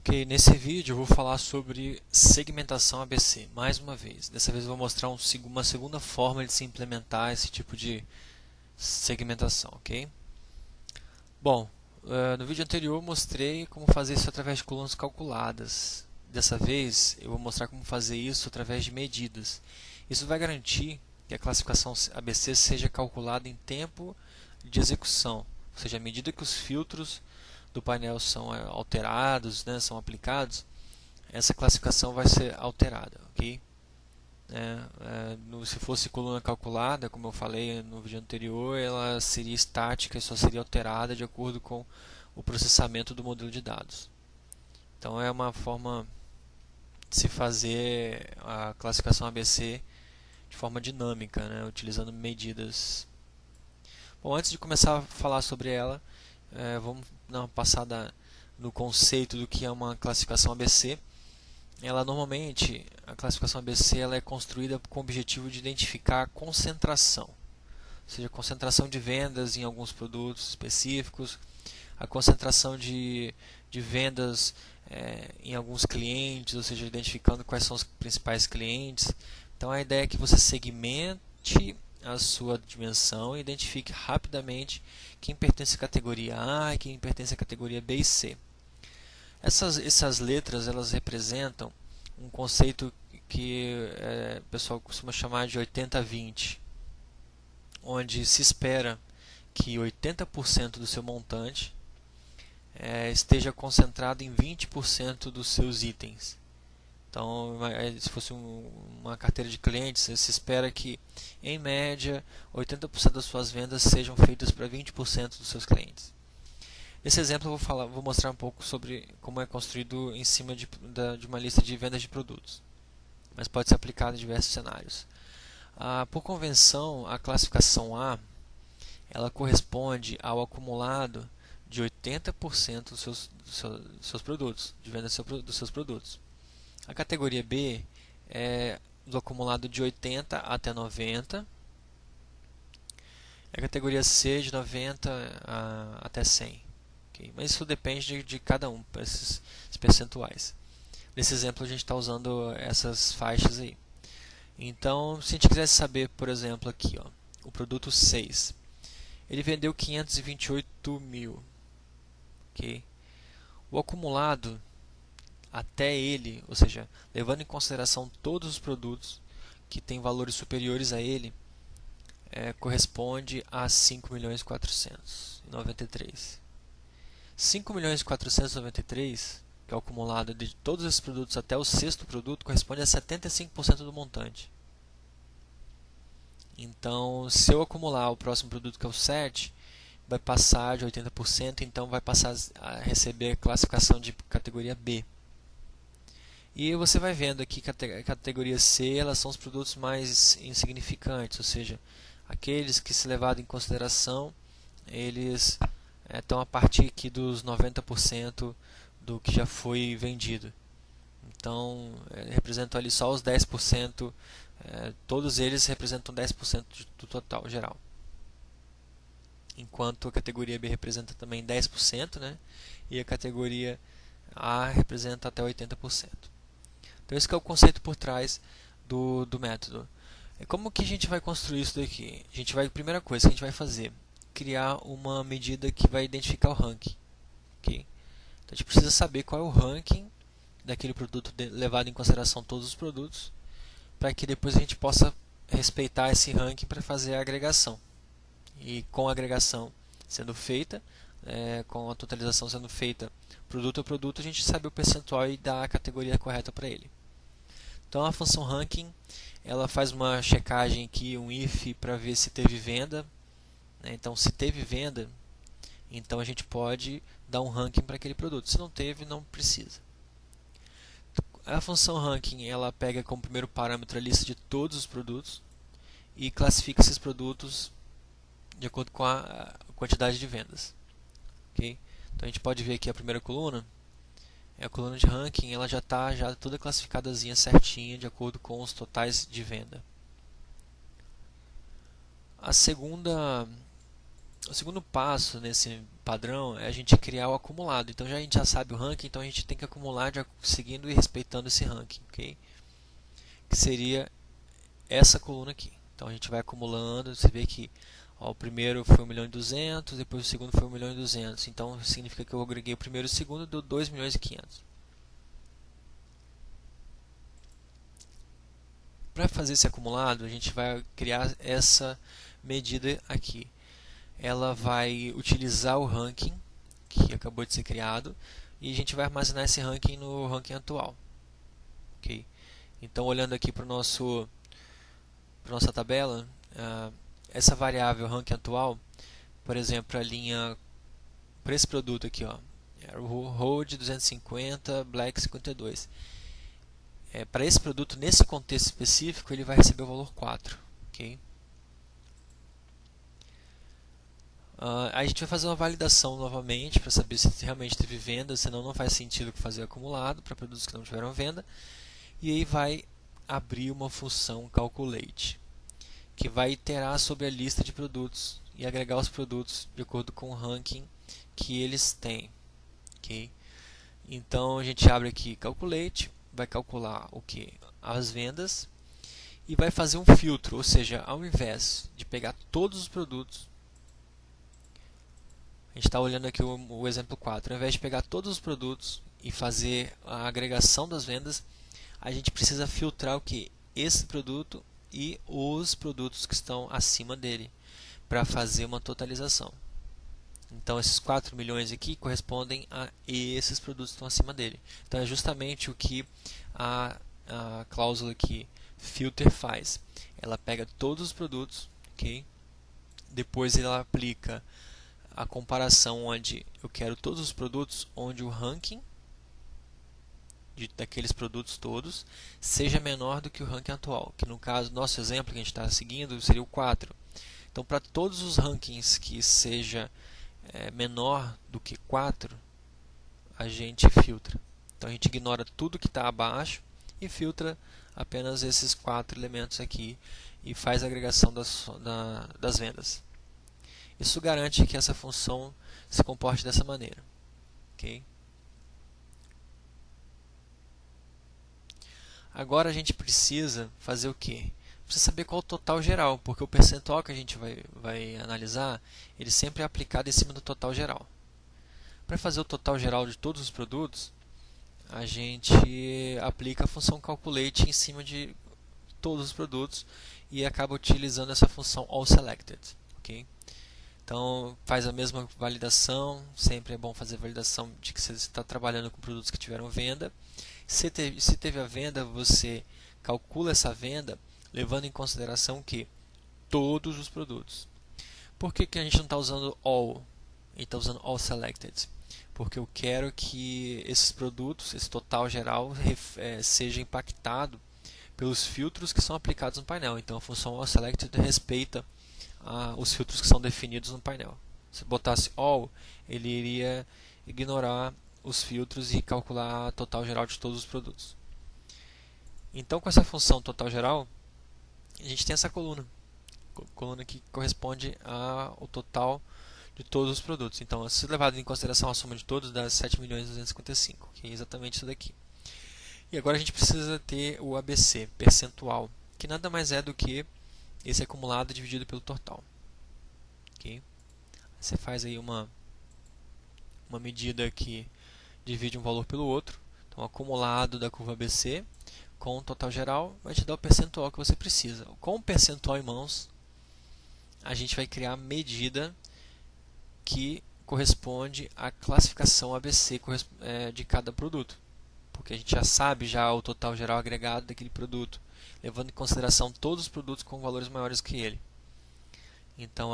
Ok, nesse vídeo eu vou falar sobre segmentação ABC, mais uma vez. Dessa vez eu vou mostrar uma segunda forma de se implementar esse tipo de segmentação, ok? Bom, no vídeo anterior eu mostrei como fazer isso através de colunas calculadas. Dessa vez eu vou mostrar como fazer isso através de medidas. Isso vai garantir que a classificação ABC seja calculada em tempo de execução, ou seja, à medida que os filtros do painel são alterados, né, são aplicados, essa classificação vai ser alterada, ok? Se fosse coluna calculada, como eu falei no vídeo anterior, ela seria estática e só seria alterada de acordo com o processamento do modelo de dados. Então é uma forma de se fazer a classificação ABC de forma dinâmica, né, utilizando medidas. Bom, antes de começar a falar sobre ela, vamos dar uma passada no conceito do que é uma classificação ABC. Normalmente, a classificação ABC ela é construída com o objetivo de identificar a concentração, ou seja, a concentração de vendas em alguns produtos específicos, a concentração de vendas em alguns clientes, ou seja, identificando quais são os principais clientes. Então a ideia é que você segmente a sua dimensão e identifique rapidamente quem pertence à categoria A e quem pertence à categoria B e C. Essas letras elas representam um conceito que o pessoal costuma chamar de 80-20, onde se espera que 80% do seu montante esteja concentrado em 20% dos seus itens. Então, se fosse uma carteira de clientes, se espera que, em média, 80% das suas vendas sejam feitas para 20% dos seus clientes. Nesse exemplo, eu vou mostrar um pouco sobre como é construído em cima de uma lista de vendas de produtos, mas pode ser aplicado em diversos cenários. Por convenção, a classificação A ela corresponde ao acumulado de 80% dos seus produtos, de venda dos seus produtos. A categoria B é do acumulado de 80 até 90. A categoria C de 90 até 100. Okay? Mas isso depende de cada um, esses percentuais. Nesse exemplo a gente está usando essas faixas aí. Então, se a gente quisesse saber, por exemplo, aqui, ó, o produto 6, ele vendeu 528 mil. Okay? O acumulado até ele, ou seja, levando em consideração todos os produtos que têm valores superiores a ele, corresponde a 5.493.000. 5.493.000, que é o acumulado de todos esses produtos até o sexto produto, corresponde a 75% do montante. Então, se eu acumular o próximo produto, que é o 7, vai passar de 80%, então vai passar a receber a classificação de categoria B. E você vai vendo aqui que a categoria C elas são os produtos mais insignificantes, ou seja, aqueles que, se levado em consideração, eles estão a partir aqui dos 90% do que já foi vendido. Então, representam ali só os 10%, todos eles representam 10% do total geral. Enquanto a categoria B representa também 10%, né? E a categoria A representa até 80%. Então esse que é o conceito por trás do método. Como que a gente vai construir isso daqui? Primeira coisa que a gente vai fazer, criar uma medida que vai identificar o ranking. Okay? Então a gente precisa saber qual é o ranking daquele produto, levado em consideração todos os produtos, para que depois a gente possa respeitar esse ranking para fazer a agregação. E com a agregação sendo feita, com a totalização sendo feita produto a produto, a gente sabe o percentual e dá a categoria correta para ele. Então a função ranking ela faz uma checagem aqui, um if, para ver se teve venda. Então se teve venda, então a gente pode dar um ranking para aquele produto. Se não teve, não precisa. A função ranking ela pega como primeiro parâmetro a lista de todos os produtos e classifica esses produtos de acordo com a quantidade de vendas. Okay? Então a gente pode ver aqui a primeira coluna, a coluna de ranking, ela já está toda classificadazinha certinha de acordo com os totais de venda. A segunda O segundo passo nesse padrão é a gente criar o acumulado. Então a gente já sabe o ranking, então a gente tem que acumular seguindo e respeitando esse ranking, ok? Que seria essa coluna aqui. Então a gente vai acumulando, você vê que ó, o primeiro foi 1.200.000, depois o segundo foi 1.200.000. Então significa que eu agreguei o primeiro e o segundo, deu 2.500.000. Para fazer esse acumulado, a gente vai criar essa medida aqui. Ela vai utilizar o ranking que acabou de ser criado e a gente vai armazenar esse ranking no ranking atual. Okay? Então, olhando aqui para nossa tabela, essa variável ranking atual, por exemplo, a linha para esse produto aqui, ó, o Road 250, Black 52. Para esse produto, nesse contexto específico, ele vai receber o valor 4. Okay? A gente vai fazer uma validação novamente para saber se realmente teve venda, senão não faz sentido fazer acumulado para produtos que não tiveram venda. E aí vai abrir uma função calculate, que vai iterar sobre a lista de produtos e agregar os produtos de acordo com o ranking que eles têm. Okay? Então a gente abre aqui calculate, vai calcular o que? As vendas e vai fazer um filtro, ou seja, ao invés de pegar todos os produtos, a gente está olhando aqui o exemplo 4, ao invés de pegar todos os produtos e fazer a agregação das vendas, a gente precisa filtrar o que? Esse produto e os produtos que estão acima dele, para fazer uma totalização. Então esses 4 milhões aqui correspondem a esses produtos que estão acima dele. Então é justamente o que a cláusula aqui, filter, faz. Ela pega todos os produtos, okay? Depois ela aplica a comparação onde eu quero todos os produtos, onde o ranking daqueles produtos todos seja menor do que o ranking atual, que no caso, nosso exemplo que a gente está seguindo seria o 4. Então, para todos os rankings que seja menor do que 4, a gente filtra. Então, a gente ignora tudo que está abaixo e filtra apenas esses 4 elementos aqui e faz a agregação das vendas. Isso garante que essa função se comporte dessa maneira. Okay? Agora a gente precisa fazer o quê? Precisa saber qual é o total geral, porque o percentual que a gente vai analisar, ele sempre é aplicado em cima do total geral. Para fazer o total geral de todos os produtos, a gente aplica a função calculate em cima de todos os produtos e acaba utilizando essa função allSelected. Okay? Então, faz a mesma validação, sempre é bom fazer a validação de que você está trabalhando com produtos que tiveram venda. Se teve a venda, você calcula essa venda levando em consideração que todos os produtos. Por que a gente não está usando all? A gente está usando all selected. Porque eu quero que esses produtos, esse total geral, seja impactado pelos filtros que são aplicados no painel. Então a função all selected respeita os filtros que são definidos no painel. Se botasse all, ele iria ignorar os filtros e calcular a total geral de todos os produtos. Então, com essa função total geral, a gente tem essa coluna que corresponde ao total de todos os produtos. Então, se levado em consideração a soma de todos, dá 7.255.000, que é exatamente isso daqui. E agora a gente precisa ter o ABC, percentual, que nada mais é do que esse acumulado dividido pelo total. Okay? Você faz aí uma medida que divide um valor pelo outro. Então, o acumulado da curva ABC com o total geral vai te dar o percentual que você precisa. Com o percentual em mãos, a gente vai criar a medida que corresponde à classificação ABC de cada produto. Porque a gente já sabe o total geral agregado daquele produto, levando em consideração todos os produtos com valores maiores que ele. Então,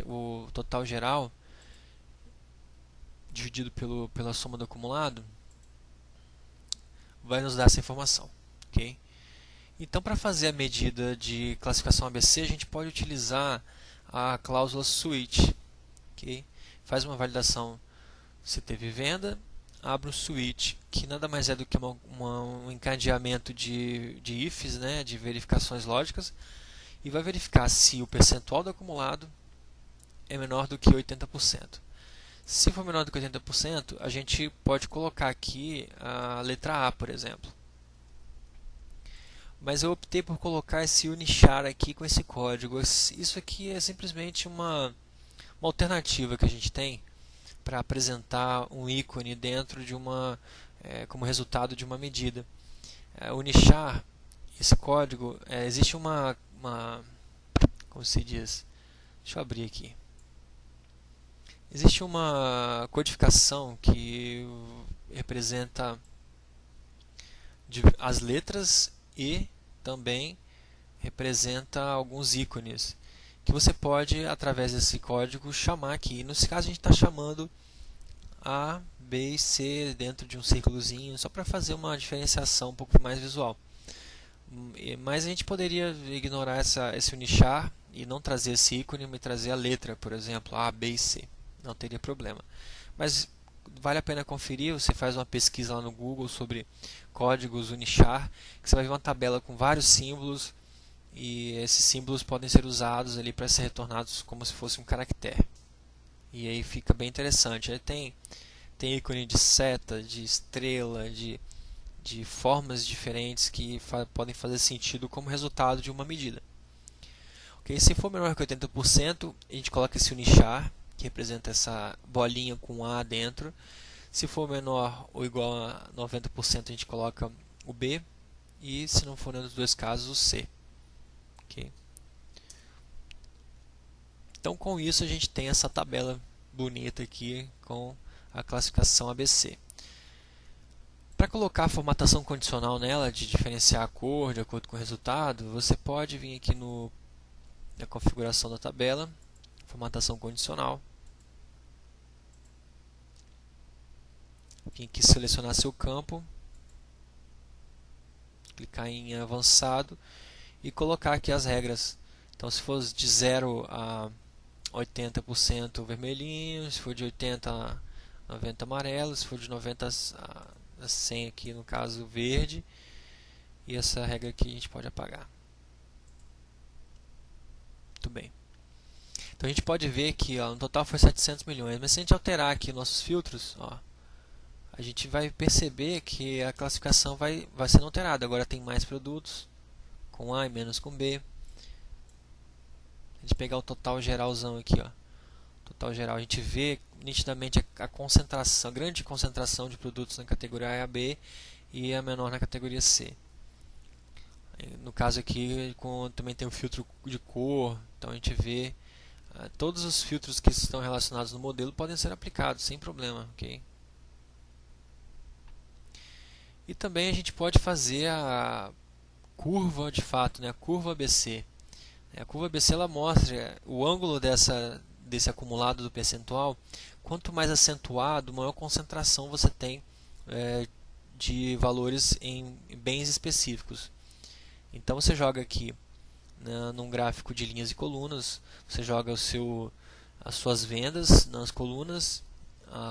o total geral dividido pela soma do acumulado vai nos dar essa informação. Okay? Então, para fazer a medida de classificação ABC, a gente pode utilizar a cláusula switch. Okay? Faz uma validação se teve venda, abre um switch, que nada mais é do que um encadeamento de ifs, né, de verificações lógicas, e vai verificar se o percentual do acumulado é menor do que 80%. Se for menor do que 80%, a gente pode colocar aqui a letra A, por exemplo. Mas eu optei por colocar esse unichar aqui com esse código. Isso aqui é simplesmente uma alternativa que a gente tem para apresentar um ícone dentro de como resultado de uma medida. Unichar, esse código, existe como se diz? Deixa eu abrir aqui. Existe uma codificação que representa as letras e também representa alguns ícones que você pode, através desse código, chamar aqui. Nesse caso a gente está chamando A, B e C dentro de um círculozinho, só para fazer uma diferenciação um pouco mais visual. Mas a gente poderia ignorar esse unichar e não trazer esse ícone, mas trazer a letra, por exemplo, A, B e C. Não teria problema. Mas vale a pena conferir, você faz uma pesquisa lá no Google sobre códigos unichar, que você vai ver uma tabela com vários símbolos, e esses símbolos podem ser usados ali para ser retornados como se fosse um caractere. E aí fica bem interessante. Aí tem ícone de seta, de estrela, de formas diferentes que podem fazer sentido como resultado de uma medida. Okay? Se for menor que 80%, a gente coloca esse unichar, que representa essa bolinha com A dentro. Se for menor ou igual a 90%, a gente coloca o B. E se não for nenhum dos dois casos, o C. Okay? Então, com isso, a gente tem essa tabela bonita aqui com a classificação ABC. Para colocar a formatação condicional nela, de diferenciar a cor de acordo com o resultado, você pode vir aqui na configuração da tabela, formatação condicional. Vim aqui selecionar seu campo, clicar em avançado e colocar aqui as regras. Então, se for de 0 a 80% vermelhinho, se for de 80 a 90 amarelo, se for de 90 a 100 aqui no caso verde, e essa regra aqui a gente pode apagar. Muito bem. Então a gente pode ver que no total foi 700 milhões, mas se a gente alterar aqui nossos filtros, a gente vai perceber que a classificação vai sendo alterada. Agora tem mais produtos com A e menos com B. A gente pegar o total geralzão aqui, total geral, a gente vê nitidamente a concentração, a grande concentração de produtos na categoria A e B e a menor na categoria C. No caso aqui também tem o filtro de cor, então a gente vê todos os filtros que estão relacionados no modelo podem ser aplicados sem problema, ok? E também a gente pode fazer a curva de fato, né? A curva ABC. A curva ABC ela mostra o ângulo desse acumulado do percentual. Quanto mais acentuado, maior concentração você tem de valores em bens específicos. Então você joga aqui num gráfico de linhas e colunas, você joga as suas vendas nas colunas,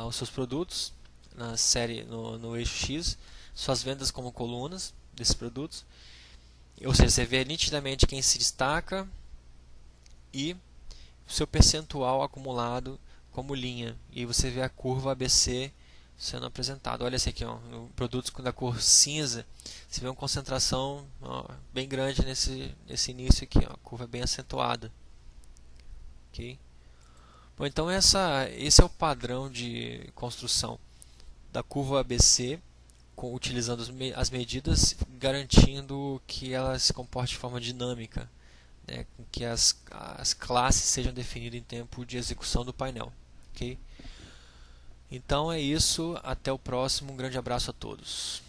os seus produtos na série no eixo X, suas vendas como colunas desses produtos, ou seja, você vê nitidamente quem se destaca e o seu percentual acumulado como linha, e você vê a curva ABC sendo apresentado. Olha esse aqui, no produtos da cor cinza, você vê uma concentração bem grande nesse início aqui, a curva é bem acentuada. Okay? Bom, então esse é o padrão de construção da curva ABC, utilizando as medidas, garantindo que ela se comporte de forma dinâmica, né, que as classes sejam definidas em tempo de execução do painel. Okay? Então é isso, até o próximo, um grande abraço a todos.